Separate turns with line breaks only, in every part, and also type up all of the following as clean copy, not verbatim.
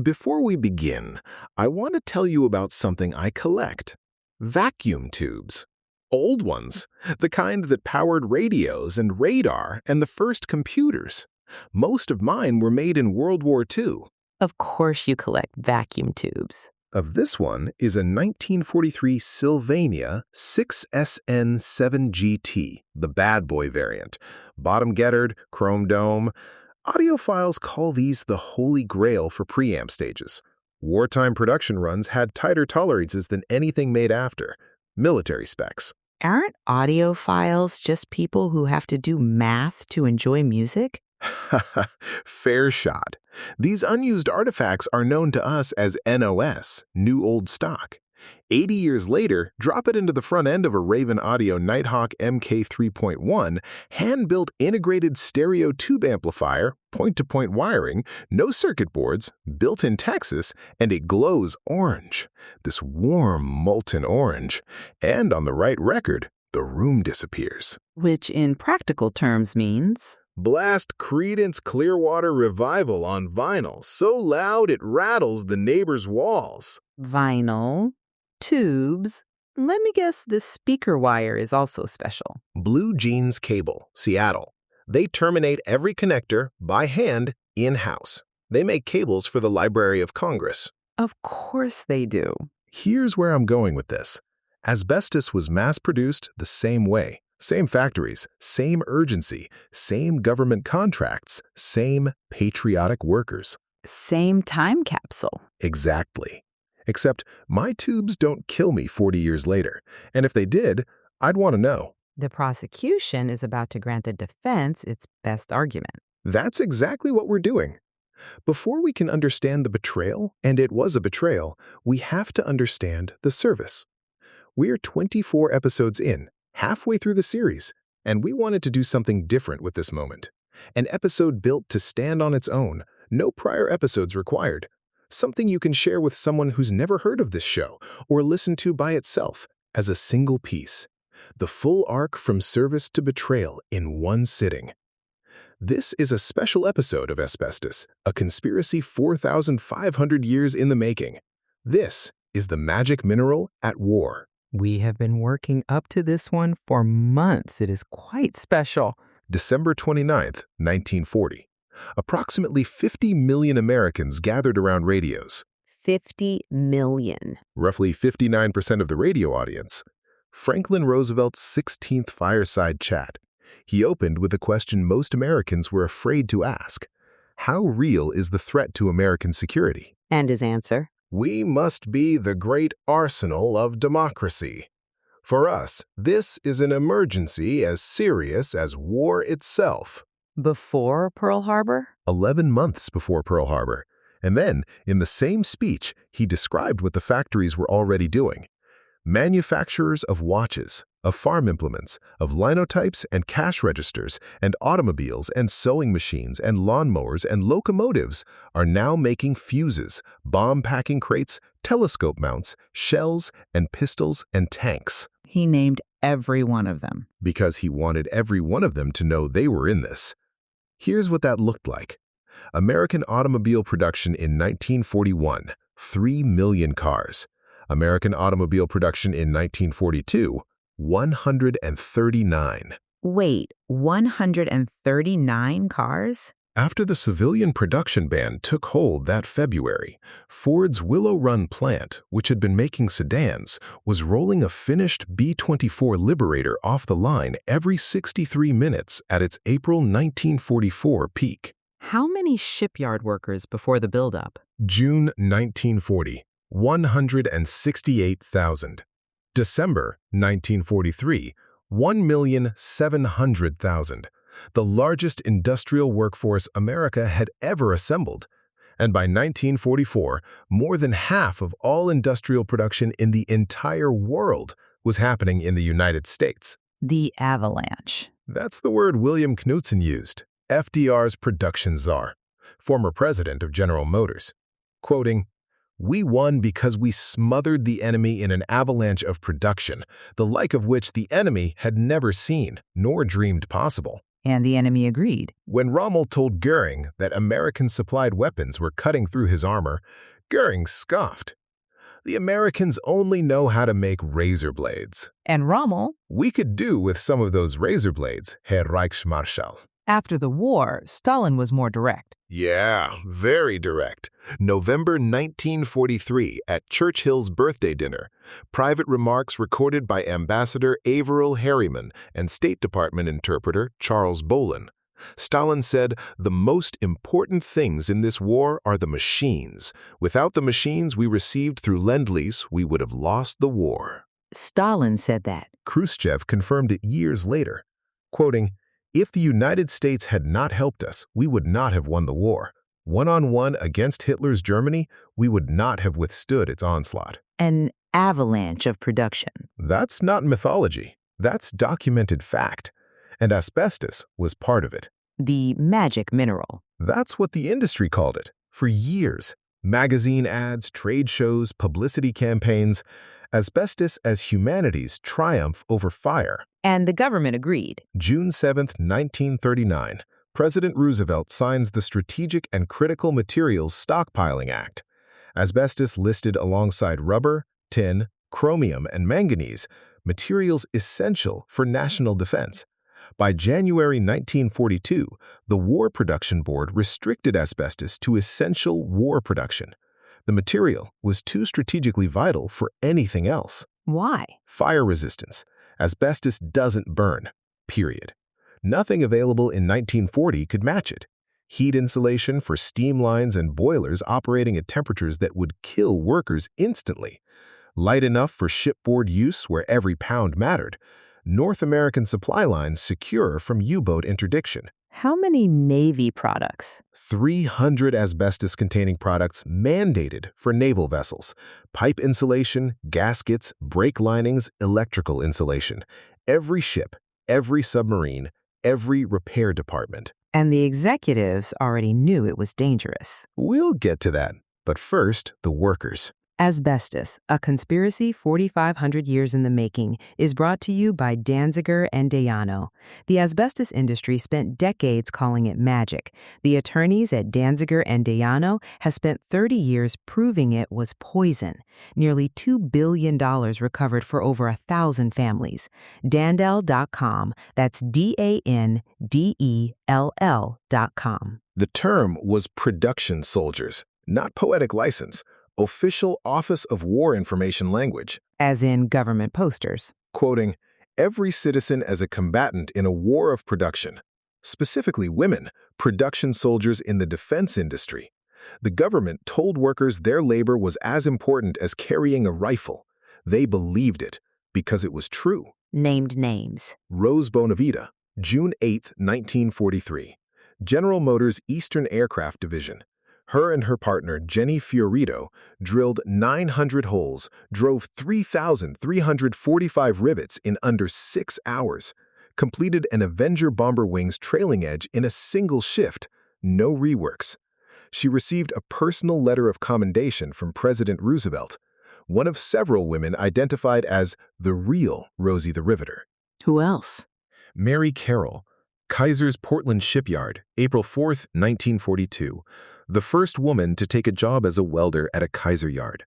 Before we begin, I want to tell you about something I collect. Vacuum tubes. Old ones, the kind that powered radios and radar and the first computers. Most of mine were made in World War II.
Of course you collect vacuum tubes.
Of this one is a 1943 Sylvania 6SN7GT, the bad boy variant. Bottom gettered, chrome dome. Audiophiles call these the holy grail for preamp stages. Wartime production runs had tighter tolerances than anything made after. Military specs.
Aren't audiophiles just people who have to do math to enjoy music?
Fair shot. These unused artifacts are known to us as NOS, New Old Stock. 80 years later, drop it into the front end of a Raven Audio Nighthawk MK3.1, hand-built integrated stereo tube amplifier, point-to-point wiring, no circuit boards, built in Texas, and it glows orange. This warm, molten orange. And on the right record, the room disappears.
Which in practical terms means...
Blast Creedence Clearwater Revival on vinyl so loud it rattles the neighbor's walls.
Vinyl, tubes. Let me guess this speaker wire is also special.
Blue Jeans Cable, Seattle. They terminate every connector by hand in-house. They make cables for the Library of Congress.
Of course they do.
Here's where I'm going with this. Asbestos was mass-produced the same way. Same factories, same urgency, same government contracts, same patriotic workers.
Same time capsule.
Exactly. Except my tubes don't kill me 40 years later. And if they did, I'd want to know.
The prosecution is about to grant the defense its best argument.
That's exactly what we're doing. Before we can understand the betrayal, and it was a betrayal, we have to understand the service. We're 24 episodes in, halfway through the series, and we wanted to do something different with this moment. An episode built to stand on its own, no prior episodes required. Something you can share with someone who's never heard of this show or listen to by itself as a single piece. The full arc from service to betrayal in one sitting. This is a special episode of Asbestos, a conspiracy 4,500 years in the making. This is the magic mineral at war.
We have been working up to this one for months. It is quite special.
December 29th, 1940. Approximately 50 million Americans gathered around radios.
50 million.
Roughly 59% of the radio audience. Franklin Roosevelt's 16th fireside chat. He opened with a question most Americans were afraid to ask. How real is the threat to American security?
And his answer?
We must be the great arsenal of democracy. For us, this is an emergency as serious as war itself.
Before Pearl Harbor?
11 months before Pearl Harbor. And then, in the same speech, he described what the factories were already doing. Manufacturers of watches, of farm implements, of linotypes and cash registers, and automobiles and sewing machines and lawnmowers and locomotives are now making fuses, bomb-packing crates, telescope mounts, shells, and pistols and tanks.
He named every one of them.
Because he wanted every one of them to know they were in this. Here's what that looked like. American automobile production in 1941, 3 million cars. American automobile production in 1942, 139.
Wait, 139 cars?
After the civilian production ban took hold that February, Ford's Willow Run plant, which had been making sedans, was rolling a finished B-24 Liberator off the line every 63 minutes at its April 1944 peak.
How many shipyard workers before the buildup?
June 1940. 168,000. December 1943, 1,700,000, the largest industrial workforce America had ever assembled. And by 1944, more than half of all industrial production in the entire world was happening in the United States.
The avalanche.
That's the word William Knudsen used, FDR's production czar, former president of General Motors. Quoting, "We won because we smothered the enemy in an avalanche of production, the like of which the enemy had never seen, nor dreamed possible."
And the enemy agreed.
When Rommel told Goering that American-supplied weapons were cutting through his armor, Goering scoffed. The Americans only know how to make razor blades.
And Rommel,
We could do with some of those razor blades, Herr Reichsmarschall.
after the war, Stalin was more direct.
Yeah, very direct. November 1943 at Churchill's birthday dinner. Private remarks recorded by Ambassador Averill Harriman and State Department interpreter Charles Bolin. Stalin said, "The most important things in this war are the machines. Without the machines we received through Lend-Lease, we would have lost the war."
Stalin said that.
Khrushchev confirmed it years later, quoting, "If the United States had not helped us, we would not have won the war. One-on-one against Hitler's Germany, we would not have withstood its onslaught."
An avalanche of production.
That's not mythology. That's documented fact. And asbestos was part of it.
The magic mineral.
That's what the industry called it. For years, magazine ads, trade shows, publicity campaigns, asbestos as humanity's triumph over fire.
And the government agreed.
June 7, 1939, President Roosevelt signs the Strategic and Critical Materials Stockpiling Act. Asbestos listed alongside rubber, tin, chromium, and manganese, materials essential for national defense. By January 1942, the War Production Board restricted asbestos to essential war production. The material was too strategically vital for anything else.
Why?
Fire resistance. Asbestos doesn't burn, period. Nothing available in 1940 could match it. Heat insulation for steam lines and boilers operating at temperatures that would kill workers instantly. Light enough for shipboard use where every pound mattered. North American supply lines secure from U-boat interdiction.
How many Navy products?
300 asbestos-containing products mandated for naval vessels. Pipe insulation, gaskets, brake linings, electrical insulation. Every ship, every submarine, every repair department.
And the executives already knew it was dangerous.
We'll get to that, but first, the workers.
Asbestos, a conspiracy 4,500 years in the making, is brought to you by Danziger and Dayano. The asbestos industry spent decades calling it magic. The attorneys at Danziger and Dayano have spent 30 years proving it was poison. Nearly $2 billion recovered for over 1,000 families. Dandel.com, that's DANDELL.com.
The term was production soldiers, not poetic license. Official Office of War Information language.
As in government posters.
Quoting, "Every citizen as a combatant in a war of production." Specifically women, production soldiers in the defense industry. The government told workers their labor was as important as carrying a rifle. They believed it because it was true.
Named names.
Rose Bonavita, June 8, 1943. General Motors Eastern Aircraft Division. Her and her partner, Jenny Fiorito, drilled 900 holes, drove 3,345 rivets in under 6 hours, completed an Avenger bomber wing's trailing edge in a single shift, no reworks. She received a personal letter of commendation from President Roosevelt, one of several women identified as the real Rosie the Riveter.
Who else?
Mary Carroll, Kaiser's Portland Shipyard, April 4, 1942. The first woman to take a job as a welder at a Kaiser yard.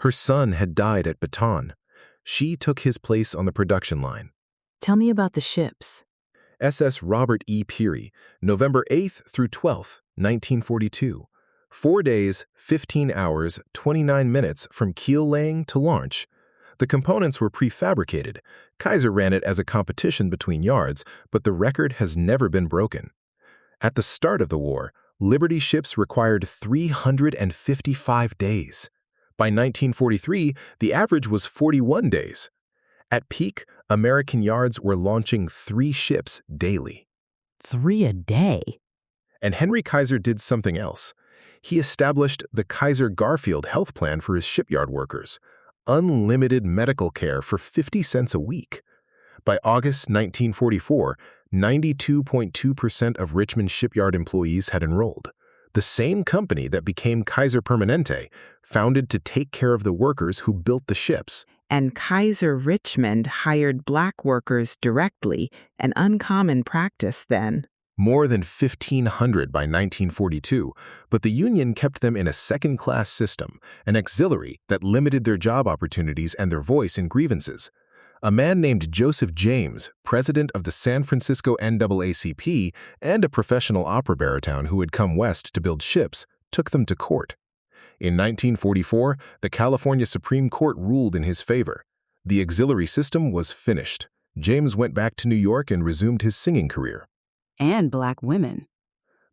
Her son had died at Baton. She took his place on the production line.
Tell me about the ships.
SS Robert E. Peary, November 8th through 12th, 1942. 4 days, 15 hours, 29 minutes from keel laying to launch. The components were prefabricated. Kaiser ran it as a competition between yards, but the record has never been broken. At the start of the war, Liberty ships required 355 days. By 1943, the average was 41 days. At peak, American yards were launching 3 ships daily.
3 a day?
And Henry Kaiser did something else. He established the Kaiser Garfield health plan for his shipyard workers, unlimited medical care for 50 cents a week. By August 1944, 92.2% of Richmond shipyard employees had enrolled. The same company that became Kaiser Permanente, founded to take care of the workers who built the ships.
And Kaiser Richmond hired black workers directly, an uncommon practice then.
More than 1,500 by 1942, but the Union kept them in a second-class system, an auxiliary that limited their job opportunities and their voice in grievances. A man named Joseph James, president of the San Francisco NAACP and a professional opera baritone who had come west to build ships, took them to court. In 1944, the California Supreme Court ruled in his favor. The auxiliary system was finished. James went back to New York and resumed his singing career.
And black women.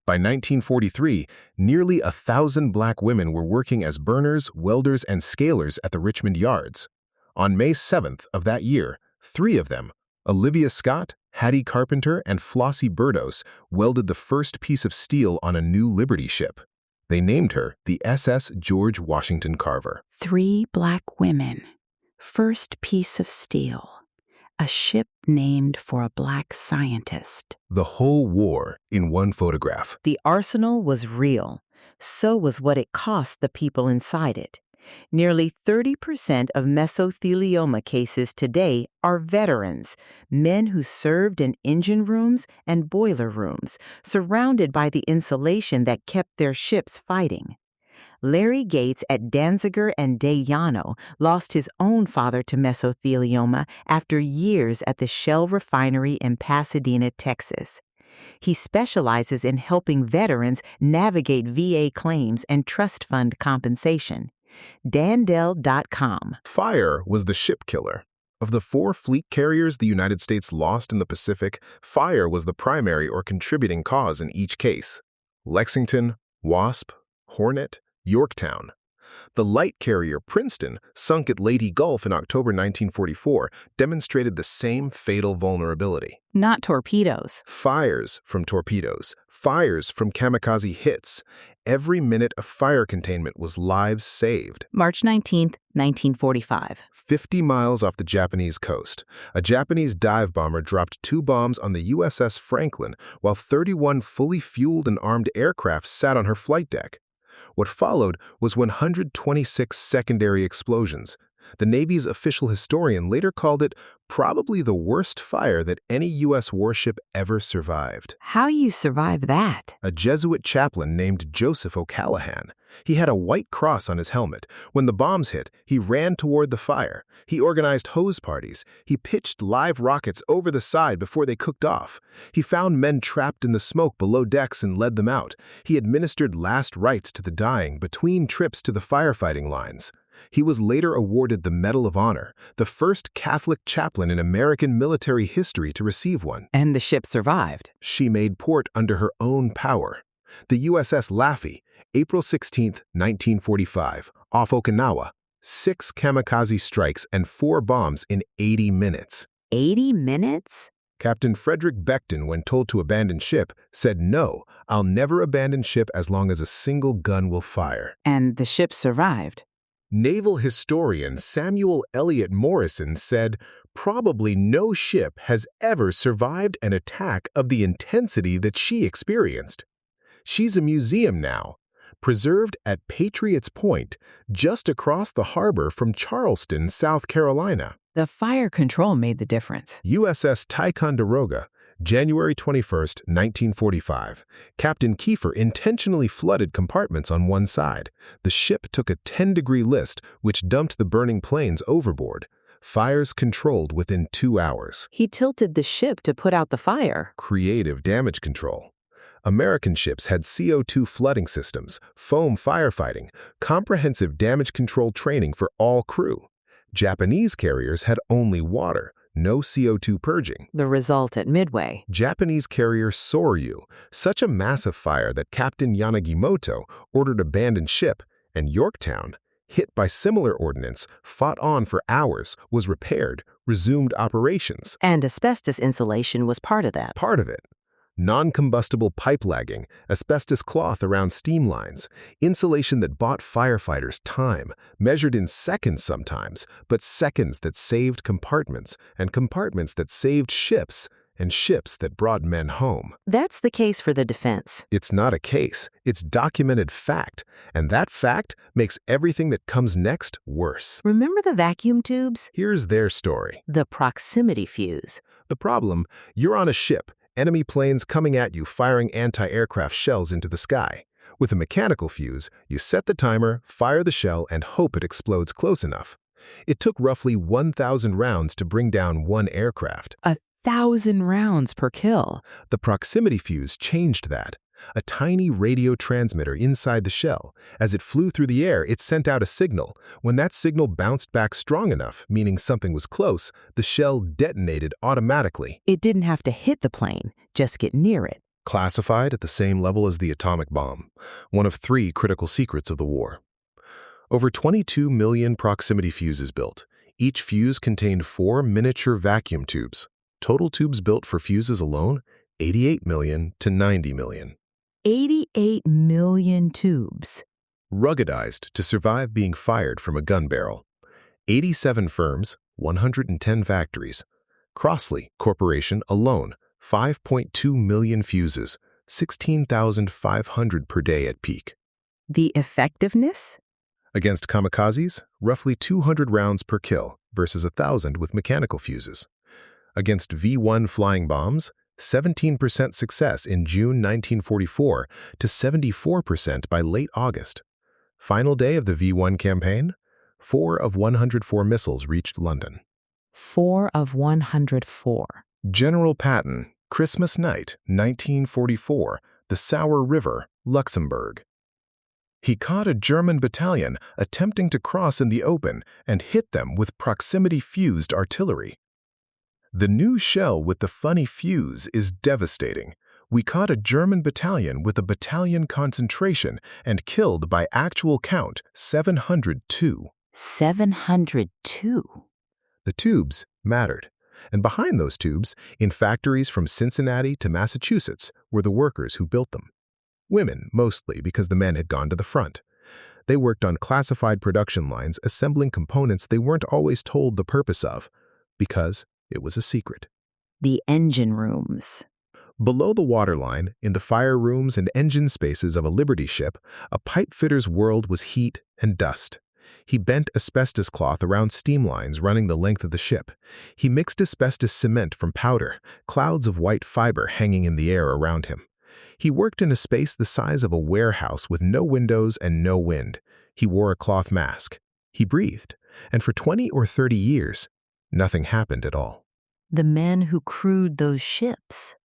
By 1943, nearly 1,000 black women were working as burners, welders, and scalers at the Richmond yards. On May 7th of that year, 3 of them, Olivia Scott, Hattie Carpenter, and Flossie Burdos, welded the first piece of steel on a new Liberty ship. They named her the SS George Washington Carver.
3 black women. First piece of steel. A ship named for a black scientist.
The whole war in one photograph.
The arsenal was real. So was what it cost the people inside it. Nearly 30% of mesothelioma cases today are veterans, men who served in engine rooms and boiler rooms, surrounded by the insulation that kept their ships fighting. Larry Gates at Danziger and Dayano lost his own father to mesothelioma after years at the Shell refinery in Pasadena, Texas. He specializes in helping veterans navigate VA claims and trust fund compensation. Dandel.com.
Fire was the ship killer. Of the 4 fleet carriers the United States lost in the Pacific, fire was the primary or contributing cause in each case. Lexington, Wasp, Hornet, Yorktown. The light carrier Princeton, sunk at Leyte Gulf in October 1944, demonstrated the same fatal vulnerability.
Not torpedoes.
Fires from torpedoes, fires from kamikaze hits. Every minute of fire containment was lives saved.
March 19th, 1945.
50 miles off the Japanese coast, a Japanese dive bomber dropped 2 bombs on the USS Franklin, while 31 fully fueled and armed aircraft sat on her flight deck. What followed was 126 secondary explosions. The Navy's official historian later called it probably the worst fire that any U.S. warship ever survived.
How you survive that?
A Jesuit chaplain named Joseph O'Callahan. He had a white cross on his helmet. When the bombs hit, he ran toward the fire. He organized hose parties. He pitched live rockets over the side before they cooked off. He found men trapped in the smoke below decks and led them out. He administered last rites to the dying between trips to the firefighting lines. He was later awarded the Medal of Honor, the first Catholic chaplain in American military history to receive one.
And the ship survived.
She made port under her own power. The USS Laffey, April 16, 1945, off Okinawa, 6 kamikaze strikes and 4 bombs in 80 minutes.
80 minutes?
Captain Frederick Beckton, when told to abandon ship, said, "No, I'll never abandon ship as long as a single gun will fire."
And the ship survived.
Naval historian Samuel Eliot Morrison said, "Probably no ship has ever survived an attack of the intensity that she experienced." She's a museum now, preserved at Patriots Point, just across the harbor from Charleston, South Carolina.
The fire control made the difference.
USS Ticonderoga, January 21, 1945. Captain Kiefer intentionally flooded compartments on one side. The ship took a 10-degree list, which dumped the burning planes overboard. Fires controlled within 2 hours.
He tilted the ship to put out the fire.
Creative damage control. American ships had CO2 flooding systems, foam firefighting, comprehensive damage control training for all crew. Japanese carriers had only water, no CO2 purging.
The result at Midway.
Japanese carrier Soryu, such a massive fire that Captain Yanagimoto ordered abandoned ship, and Yorktown, hit by similar ordnance, fought on for hours, was repaired, resumed operations.
And asbestos insulation was part of that.
Part of it. Non-combustible pipe lagging, asbestos cloth around steam lines, insulation that bought firefighters time, measured in seconds sometimes, but seconds that saved compartments, and compartments that saved ships, and ships that brought men home.
That's the case for the defense.
It's not a case, it's documented fact, and that fact makes everything that comes next worse.
Remember the vacuum tubes?
Here's their story.
The proximity fuse.
The problem, you're on a ship, enemy planes coming at you firing anti-aircraft shells into the sky. With a mechanical fuse, you set the timer, fire the shell, and hope it explodes close enough. It took roughly 1,000 rounds to bring down one aircraft.
1,000 rounds per kill.
The proximity fuse changed that. A tiny radio transmitter inside the shell. As it flew through the air, it sent out a signal. When that signal bounced back strong enough, meaning something was close, the shell detonated automatically.
It didn't have to hit the plane, just get near it.
Classified at the same level as the atomic bomb, one of 3 critical secrets of the war. Over 22 million proximity fuses built. Each fuse contained 4 miniature vacuum tubes. Total tubes built for fuses alone, 88 million to 90 million.
88 million tubes.
Ruggedized to survive being fired from a gun barrel. 87 firms, 110 factories. Crossley Corporation alone, 5.2 million fuses, 16,500 per day at peak.
The effectiveness?
Against kamikazes, roughly 200 rounds per kill versus 1,000 with mechanical fuses. Against V-1 flying bombs, 17% success in June 1944 to 74% by late August. Final day of the V-1 campaign, 4 of 104 missiles reached London.
4 of 104.
General Patton, Christmas night, 1944, the Sour River, Luxembourg. He caught a German battalion attempting to cross in the open and hit them with proximity-fused artillery. The new shell with the funny fuse is devastating. We caught a German battalion with a battalion concentration and killed by actual count 702.
702.
The tubes mattered. And behind those tubes, in factories from Cincinnati to Massachusetts, were the workers who built them. Women, mostly, because the men had gone to the front. They worked on classified production lines, assembling components they weren't always told the purpose of, because it was a secret.
The engine rooms.
Below the waterline, in the fire rooms and engine spaces of a Liberty ship, a pipe fitter's world was heat and dust. He bent asbestos cloth around steam lines running the length of the ship. He mixed asbestos cement from powder, clouds of white fiber hanging in the air around him. He worked in a space the size of a warehouse with no windows and no wind. He wore a cloth mask. He breathed. And for 20 or 30 years, nothing happened at all.
The men who crewed those ships.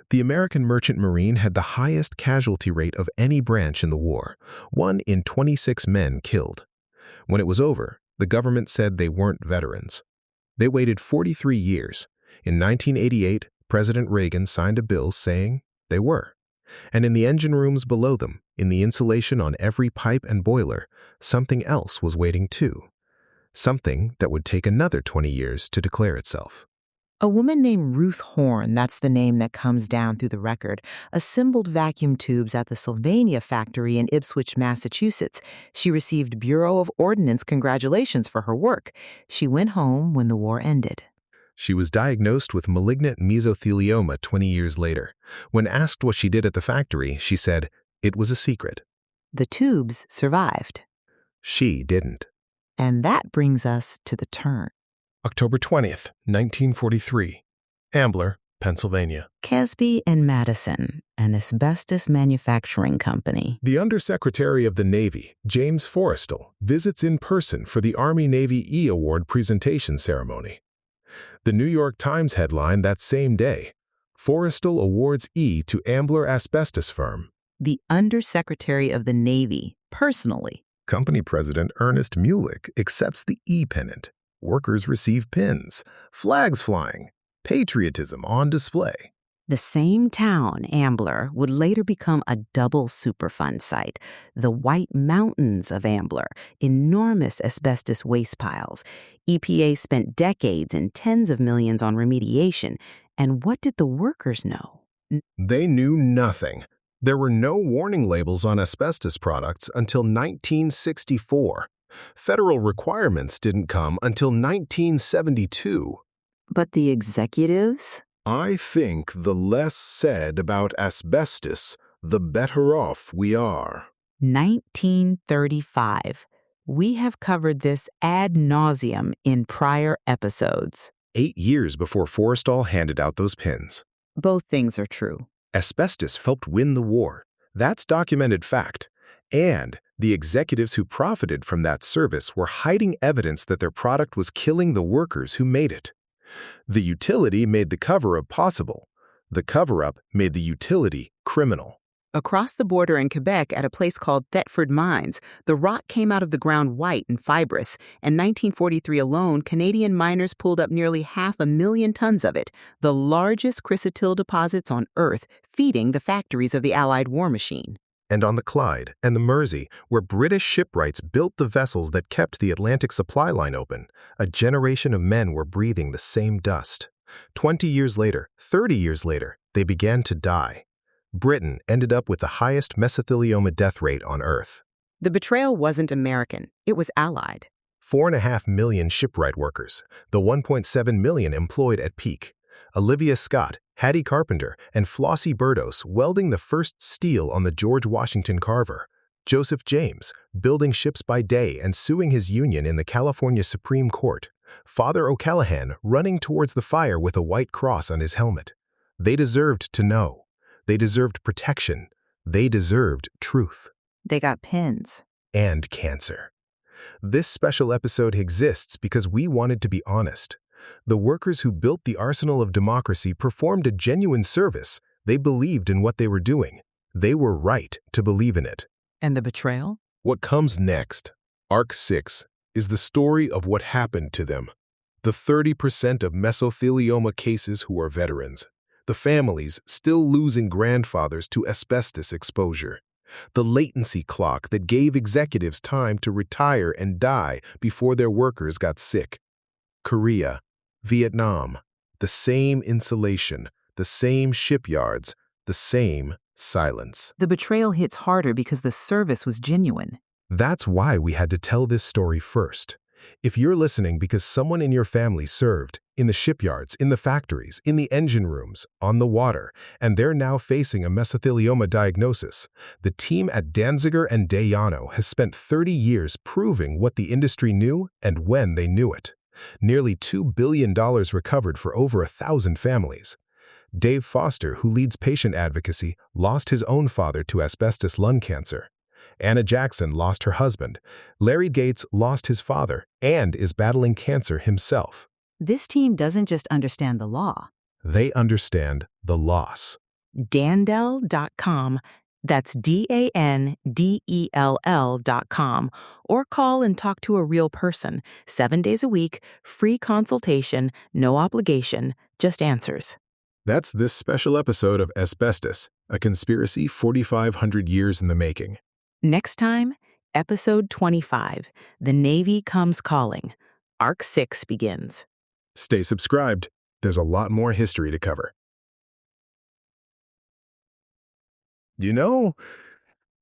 The American Merchant Marine had the highest casualty rate of any branch in the war, 1 in 26 men killed. When it was over, the government said they weren't veterans. They waited 43 years. In 1988, President Reagan signed a bill saying they were. And in the engine rooms below them, in the insulation on every pipe and boiler, something else was waiting too. Something that would take another 20 years to declare itself.
A woman named Ruth Horn, that's the name that comes down through the record, assembled vacuum tubes at the Sylvania factory in Ipswich, Massachusetts. She received Bureau of Ordnance congratulations for her work. She went home when the war ended.
She was diagnosed with malignant mesothelioma 20 years later. When asked what she did at the factory, she said, it was a secret.
The tubes survived.
She didn't.
And that brings us to the turn.
October 20th, 1943, Ambler, Pennsylvania.
Kesby and Madison, an asbestos manufacturing company.
The Undersecretary of the Navy, James Forrestal, visits in person for the Army-Navy E Award presentation ceremony. The New York Times headline that same day, Forrestal awards E to Ambler Asbestos Firm.
The Undersecretary of the Navy, personally.
Company President Ernest Muhlich accepts the E pennant. Workers receive pins, flags flying, patriotism on display.
The same town, Ambler, would later become a double Superfund site. The White Mountains of Ambler, enormous asbestos waste piles. EPA spent decades and tens of millions on remediation. And what did the workers know?
They knew nothing. There were no warning labels on asbestos products until 1964. Federal requirements didn't come until 1972.
But the executives?
I think the less said about asbestos, the better off we are.
1935. We have covered this ad nauseum in prior episodes.
8 years before Forrestal handed out those pins.
Both things are true.
Asbestos helped win the war. That's documented fact. And the executives who profited from that service were hiding evidence that their product was killing the workers who made it. The utility made the cover-up possible. The cover-up made the utility criminal.
Across the border in Quebec at a place called Thetford Mines, the rock came out of the ground white and fibrous. In 1943 alone, Canadian miners pulled up nearly 500,000 tons of it, the largest chrysotile deposits on Earth, feeding the factories of the Allied war machine.
And on the Clyde and the Mersey, where British shipwrights built the vessels that kept the Atlantic supply line open, a generation of men were breathing the same dust. 20 years later, 30 years later, they began to die. Britain ended up with the highest mesothelioma death rate on Earth.
The betrayal wasn't American, it was Allied.
4.5 million shipwright workers, the 1.7 million employed at peak. Olivia Scott, Hattie Carpenter, and Flossie Burdos welding the first steel on the George Washington Carver. Joseph James, building ships by day and suing his union in the California Supreme Court. Father O'Callahan running towards the fire with a white cross on his helmet. They deserved to know. They deserved protection. They deserved truth.
They got pins.
And cancer. This special episode exists because we wanted to be honest. The workers who built the arsenal of democracy performed a genuine service. They believed in what they were doing. They were right to believe in it.
And the betrayal?
What comes next, Arc 6, is the story of what happened to them. The 30% of mesothelioma cases who are veterans. The families still losing grandfathers to asbestos exposure. The latency clock that gave executives time to retire and die before their workers got sick. Korea, Vietnam, the same insulation, the same shipyards, the same silence.
The betrayal hits harder because the service was genuine.
That's why we had to tell this story first. If you're listening because someone in your family served, in the shipyards, in the factories, in the engine rooms, on the water, and they're now facing a mesothelioma diagnosis, the team at Danziger and Dayano has spent 30 years proving what the industry knew and when they knew it. Nearly $2 billion recovered for over 1,000 families. Dave Foster, who leads patient advocacy, lost his own father to asbestos lung cancer. Anna Jackson lost her husband. Larry Gates lost his father and is battling cancer himself.
This team doesn't just understand the law.
They understand the loss.
Dandel.com. That's DANDELL.com. Or call and talk to a real person. 7 days a week, free consultation, no obligation, just answers.
That's this special episode of Asbestos, a conspiracy 4,500 years in the making.
Next time, episode 25, The Navy Comes Calling. Arc 6 begins.
Stay subscribed. There's a lot more history to cover. You know,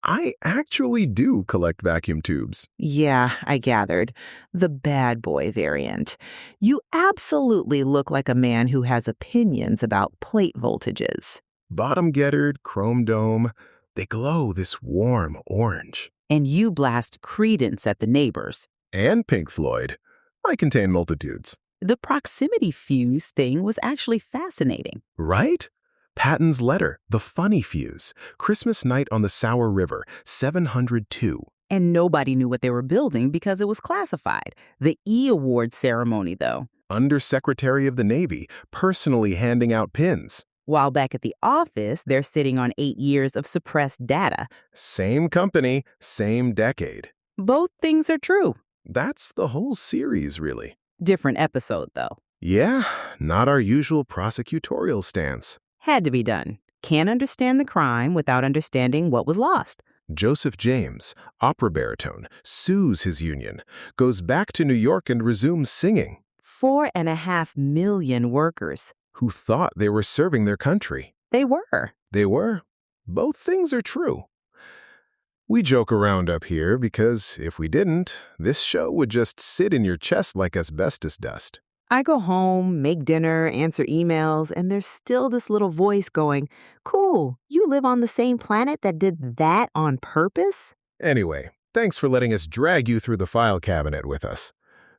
I actually do collect vacuum tubes.
Yeah, I gathered. The bad boy variant. You absolutely look like a man who has opinions about plate voltages.
Bottom-gettered, chrome dome. They glow this warm orange.
And you blast credence at the neighbors.
And Pink Floyd. I contain multitudes.
The proximity fuse thing was actually fascinating.
Right? Patton's letter, the funny fuse. Christmas night on the Sour River, 702.
And nobody knew what they were building because it was classified. The E-award ceremony, though.
Undersecretary of the Navy, personally handing out pins.
While back at the office, they're sitting on 8 years of suppressed data.
Same company, same decade.
Both things are true.
That's the whole series, really.
Different episode, though.
Yeah, not our usual prosecutorial stance.
Had to be done. Can't understand the crime without understanding what was lost.
Joseph James, opera baritone, sues his union, goes back to New York and resumes singing.
4.5 million workers.
Who thought they were serving their country.
They were.
They were. Both things are true. We joke around up here because if we didn't, this show would just sit in your chest like asbestos dust.
I go home, make dinner, answer emails, and there's still this little voice going, "Cool, you live on the same planet that did that on purpose?"
Anyway, thanks for letting us drag you through the file cabinet with us.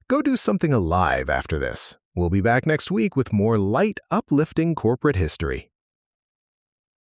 Go do something alive after this. We'll be back next week with more light, uplifting corporate history.